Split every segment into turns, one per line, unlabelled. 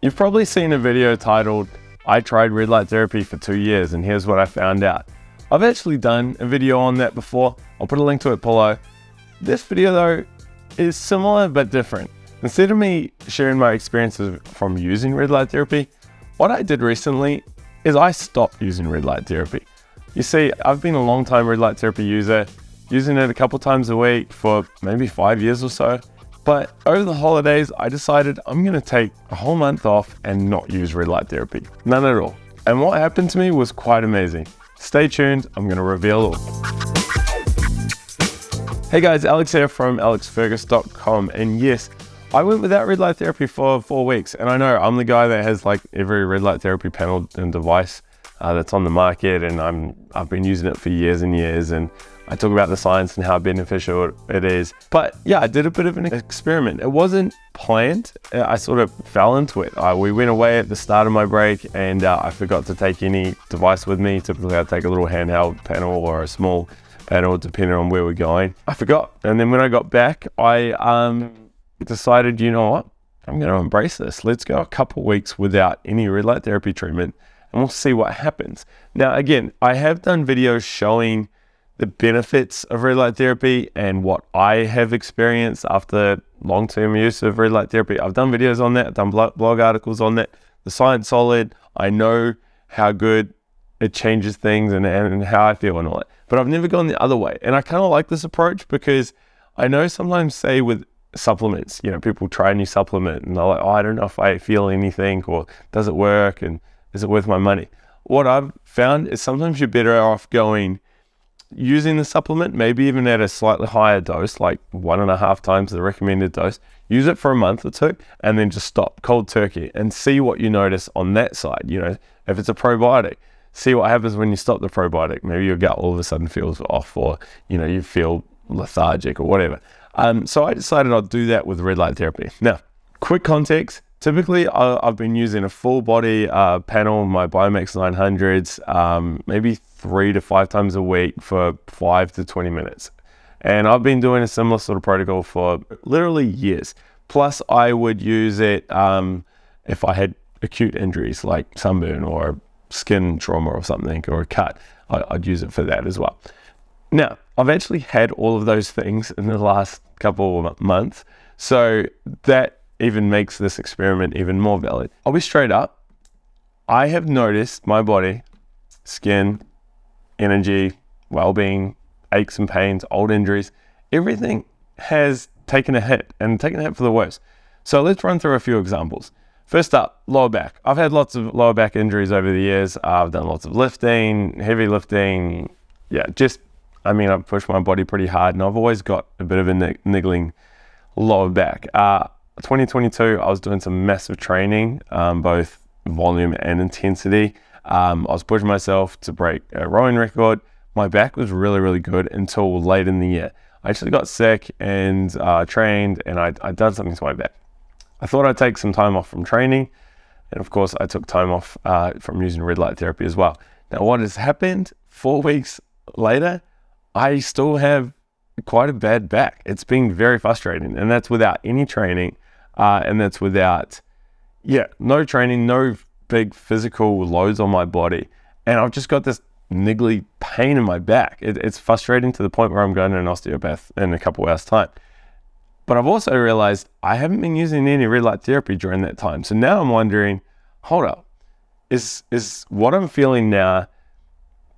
You've probably seen a video titled, I tried red light therapy for 2 years and here's what I found out. I've actually done a video on that before. I'll put a link to it below. This video though is similar but different. Instead of me sharing my experiences from using red light therapy, what I did recently is I stopped using red light therapy. You see, I've been a long time red light therapy user, using it a couple times a week for maybe 5 years or so. But over the holidays, I decided I'm gonna take a whole month off and not use red light therapy. None at all. And what happened to me was quite amazing. Stay tuned, I'm gonna reveal all. Hey guys, Alex here from alexfergus.com. And yes, I went without red light therapy for 4 weeks. And I know I'm the guy that has like every red light therapy panel and device that's on the market. And I've been using it for years and years. And I talk about the science and how beneficial it is. But yeah, I did a bit of an experiment. It wasn't planned. I sort of fell into it. We went away at the start of my break and I forgot to take any device with me. Typically I'd take a little handheld panel or a small panel depending on where we're going. I forgot. And then when I got back, I decided, you know what? I'm going to embrace this. Let's go a couple weeks without any red light therapy treatment and we'll see what happens. Now, again, I have done videos showing the benefits of red light therapy and what I have experienced after long-term use of red light therapy. I've done videos on that, I've done blog articles on that. The science solid, I know how good it changes things and how I feel and all that. But I've never gone the other way. And I kind of like this approach because I know sometimes, say with supplements, you know, people try a new supplement and they're like, oh, I don't know if I feel anything or does it work and is it worth my money? What I've found is sometimes you're better off using the supplement, maybe even at a slightly higher dose, like 1.5 times the recommended dose. Use it for a month or two and then just stop cold turkey and see what you notice on that side. You know, if it's a probiotic, see what happens when you stop the probiotic. Maybe your gut all of a sudden feels off or, you know, you feel lethargic or whatever. So I decided I'll do that with red light therapy. Now, quick context. Typically, I've been using a full body panel, my Biomax 900s, maybe 3 to 5 times a week for 5 to 20 minutes. And I've been doing a similar sort of protocol for literally years. Plus, I would use it if I had acute injuries like sunburn or skin trauma or something or a cut. I'd use it for that as well. Now, I've actually had all of those things in the last couple of months. So that even makes this experiment even more valid. I'll be straight up. I have noticed my body, skin, energy, well-being, aches and pains, old injuries, everything has taken a hit and taken a hit for the worse. So let's run through a few examples. First up, lower back. I've had lots of lower back injuries over the years. I've done lots of lifting, heavy lifting. Yeah, I've pushed my body pretty hard and I've always got a bit of a niggling lower back. 2022, I was doing some massive training, both volume and intensity. I was pushing myself to break a rowing record. My back was really, really good until late in the year. I actually got sick and trained and I'd done something to my back. I thought I'd take some time off from training. And of course, I took time off from using red light therapy as well. Now, what has happened 4 weeks later, I still have quite a bad back. It's been very frustrating and that's without any training. And that's without, no training, no big physical loads on my body. And I've just got this niggly pain in my back. It's frustrating to the point where I'm going to an osteopath in a couple hours time. But I've also realized I haven't been using any red light therapy during that time. So now I'm wondering, hold up, is what I'm feeling now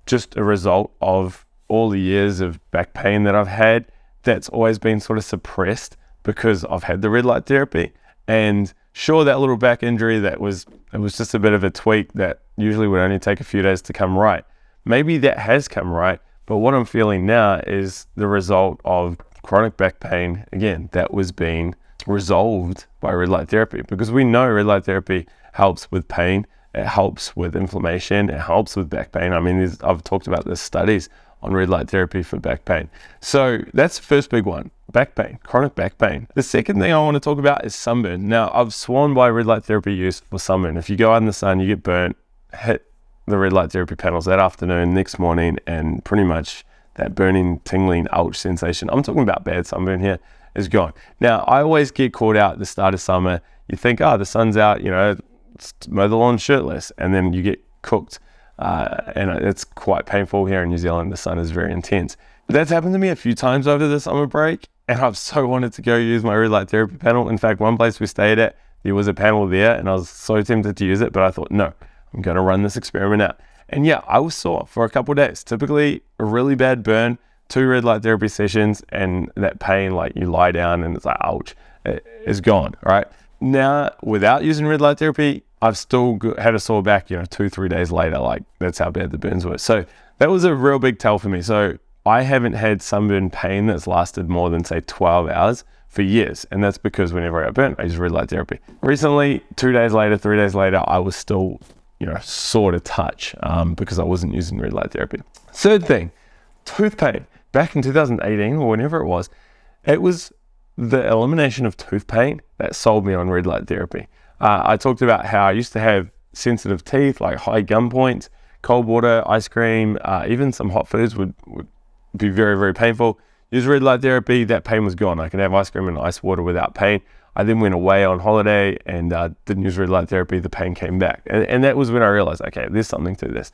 just a result of all the years of back pain that I've had that's always been sort of suppressed because I've had the red light therapy? And sure, that little back injury, it was just a bit of a tweak that usually would only take a few days to come right. Maybe that has come right, but what I'm feeling now is the result of chronic back pain, again, that was being resolved by red light therapy, because we know red light therapy helps with pain, it helps with inflammation, it helps with back pain. I mean, I've talked about the studies on red light therapy for back pain. So that's the first big one, back pain, chronic back pain. The second thing I want to talk about is sunburn. Now, I've sworn by red light therapy use for sunburn. If you go out in the sun, you get burnt, hit the red light therapy panels that afternoon, next morning, and pretty much that burning, tingling, ouch sensation, I'm talking about bad sunburn here, is gone. Now, I always get caught out at the start of summer. You think, oh, the sun's out, you know, mow the lawn shirtless, and then you get cooked. And it's quite painful here in New Zealand. The sun is very intense. That's happened to me a few times over the summer break, and I've so wanted to go use my red light therapy panel. In fact, one place we stayed at, there was a panel there, and I was so tempted to use it, but I thought, no, I'm going to run this experiment out. And yeah, I was sore for a couple of days. Typically a really bad burn, 2 red light therapy sessions, and that pain, like you lie down and it's like, ouch, it's gone, right? Now, without using red light therapy, I've still had a sore back, 2-3 days later. Like, that's how bad the burns were. So that was a real big tell for me. So I haven't had sunburn pain that's lasted more than, say, 12 hours for years. And that's because whenever I got burnt, I used red light therapy. Recently, 2 days later, 3 days later, I was still, sore to touch because I wasn't using red light therapy. Third thing, tooth pain. Back in 2018 or whenever it was the elimination of tooth pain that sold me on red light therapy. I talked about how I used to have sensitive teeth, like high gum points, cold water, ice cream, even some hot foods would be very, very painful. Use red light therapy, that pain was gone. I could have ice cream and ice water without pain. I then went away on holiday and didn't use red light therapy, the pain came back. And that was when I realized, okay, there's something to this.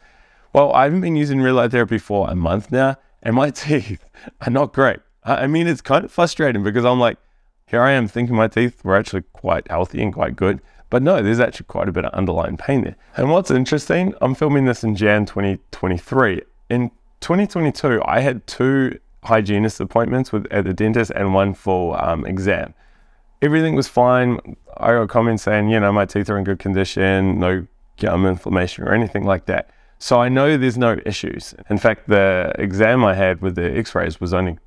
Well, I haven't been using red light therapy for a month now, and my teeth are not great. I mean, it's kind of frustrating because I'm like, here I am thinking my teeth were actually quite healthy and quite good, but no, there's actually quite a bit of underlying pain there. And what's interesting, I'm filming this in Jan 2023. In 2022, I had 2 hygienist appointments at the dentist and 1 full exam. Everything was fine. I got comments saying, my teeth are in good condition, no gum inflammation or anything like that. So I know there's no issues. In fact, the exam I had with the x-rays was only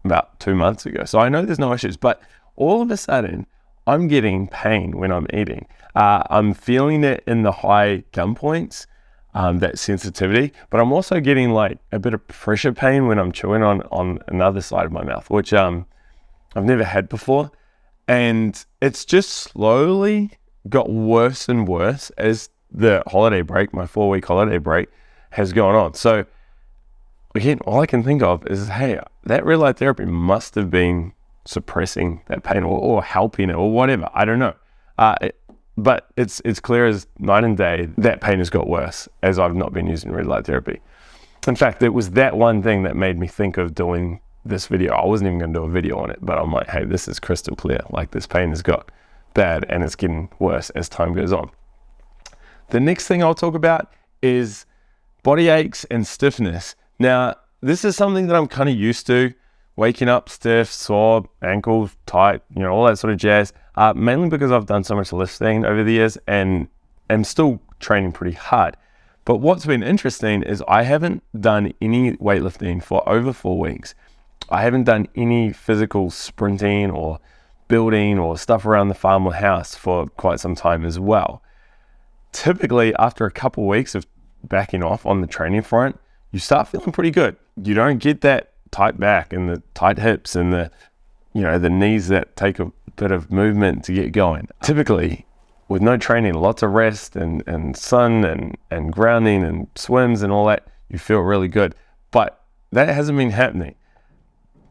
about 2 months ago. So I know there's no issues, but all of a sudden I'm getting pain when I'm eating. I'm feeling it in the high gum points, that sensitivity, but I'm also getting like a bit of pressure pain when I'm chewing on another side of my mouth, which I've never had before. And it's just slowly got worse and worse as the holiday break, my 4-week holiday break, has gone on. So again, all I can think of is, hey, that red light therapy must have been suppressing that pain or helping it or whatever. I don't know. But it's clear as night and day that pain has got worse as I've not been using red light therapy. In fact, it was that one thing that made me think of doing this video. I wasn't even going to do a video on it, but I'm like, hey, this is crystal clear. Like, this pain has got bad and it's getting worse as time goes on. The next thing I'll talk about is body aches and stiffness. Now, this is something that I'm kind of used to, waking up stiff, sore, ankles tight, all that sort of jazz, mainly because I've done so much lifting over the years and am still training pretty hard. But what's been interesting is I haven't done any weightlifting for over 4 weeks. I haven't done any physical sprinting or building or stuff around the farm or house for quite some time as well. Typically, after a couple of weeks of backing off on the training front, you start feeling pretty good. You don't get that tight back and the tight hips and the knees that take a bit of movement to get going. Typically, with no training, lots of rest and sun and grounding and swims and all that, you feel really good. But that hasn't been happening.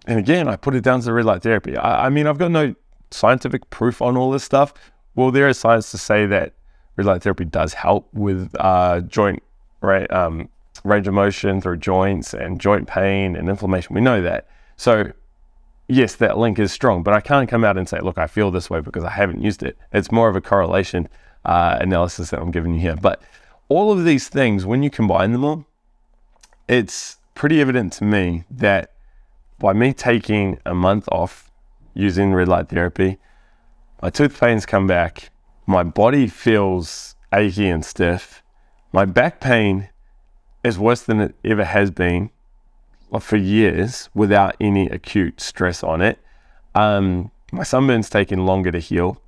And again, I put it down to the red light therapy. I mean, I've got no scientific proof on all this stuff. Well, there is science to say that red light therapy does help with joint range of motion through joints and joint pain and inflammation. We know that. So yes, that link is strong, but I can't come out and say, look, I feel this way because I haven't used it. It's more of a correlation analysis that I'm giving you here. But all of these things, when you combine them all, it's pretty evident to me that by me taking a month off using red light therapy, my tooth pains come back, my body feels achy and stiff, my back pain is worse than it ever has been for years without any acute stress on it. My sunburn's taking longer to heal.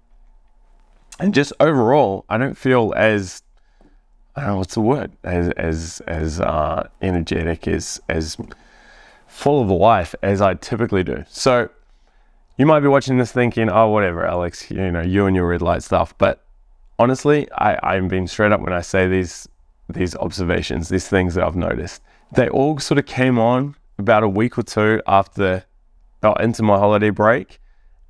And just overall, I don't feel as, I don't know what's the word, as energetic, as full of life as I typically do. So you might be watching this thinking, oh, whatever, Alex, you and your red light stuff. But honestly, I'm being straight up when I say these observations, these things that I've noticed. They all sort of came on about a week or two after into my holiday break,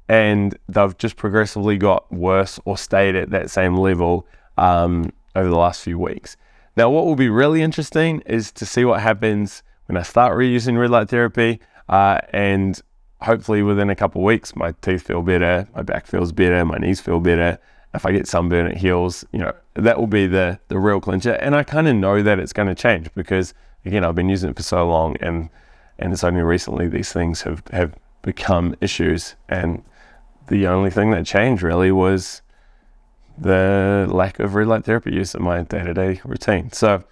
and they've just progressively got worse or stayed at that same level over the last few weeks. Now, what will be really interesting is to see what happens when I start reusing red light therapy, and hopefully within a couple of weeks, my teeth feel better, my back feels better, my knees feel better. If I get sunburn, it heals. That will be the real clincher. And I kind of know that it's going to change because, again, I've been using it for so long, and it's only recently these things have become issues. And the only thing that changed really was the lack of red light therapy use in my day-to-day routine. So,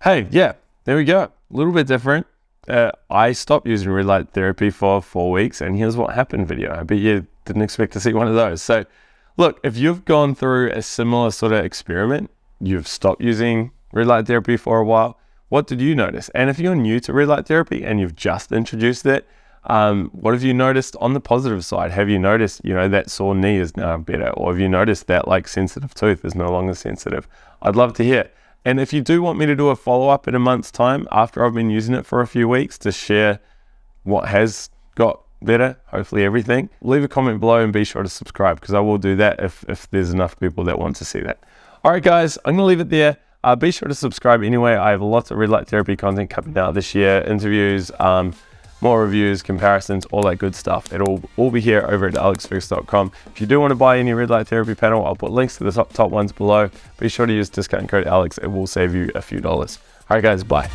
hey, yeah, there we go. A little bit different. I stopped using red light therapy for 4 weeks, and here's what happened video. I bet you didn't expect to see one of those. So, look, if you've gone through a similar sort of experiment, you've stopped using red light therapy for a while, what did you notice? And if you're new to red light therapy and you've just introduced it, what have you noticed on the positive side? Have you noticed, that sore knee is now better? Or have you noticed that sensitive tooth is no longer sensitive? I'd love to hear. And if you do want me to do a follow-up in a month's time after I've been using it for a few weeks to share what has got better, hopefully everything, leave a comment below and be sure to subscribe, because I will do that if there's enough people that want to see that. All right, guys, I'm gonna leave it there. Be sure to subscribe anyway. I have lots of red light therapy content coming out this year, interviews, more reviews, comparisons, all that good stuff. It'll all be here over at LLLT.com. If you do want to buy any red light therapy panel, I'll put links to the top ones below. Be sure to use discount code ALEX. It will save you a few dollars. All right, guys, bye.